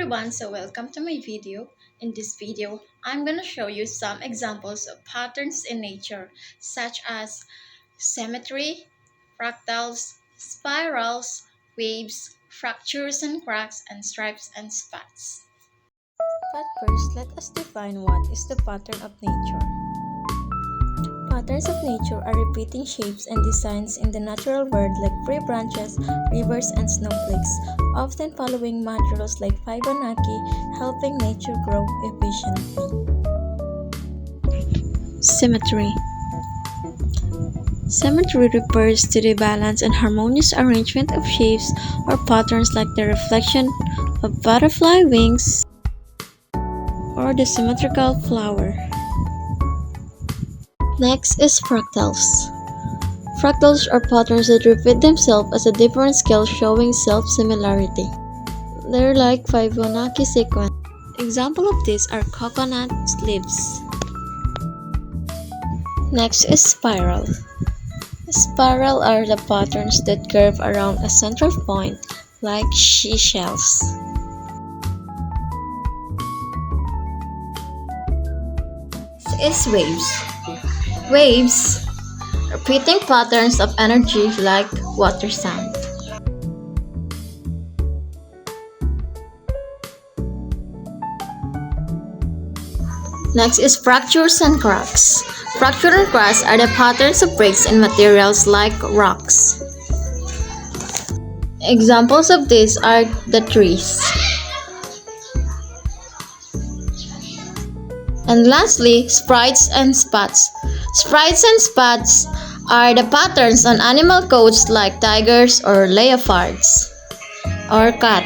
everyone, so welcome to my video. In this video, I'm gonna show you some examples of patterns in nature, such as symmetry, fractals, spirals, waves, fractures and cracks, and stripes and spots. But first, let us define what is the pattern of nature. Patterns of nature are repeating shapes and designs in the natural world like tree branches, rivers, and snowflakes, often following mud rules like Fibonacci, helping nature grow efficiently. Symmetry. Symmetry refers to the balanced and harmonious arrangement of shapes or patterns like the reflection of butterfly wings or the symmetrical flower. Next is fractals. Fractals are patterns that repeat themselves as a different scale showing self-similarity. They're like Fibonacci sequence. Examples of these are coconut leaves. Next is spiral. Spiral are the patterns that curve around a central point like seashells. Next is waves. Waves, repeating patterns of energy like water sound. Next is fractures and cracks. Fractures and cracks are the patterns of breaks in materials like rocks. Examples of these are the trees. And lastly, sprites and spots. Sprites and spots are the patterns on animal coats like tigers or leopards or cat.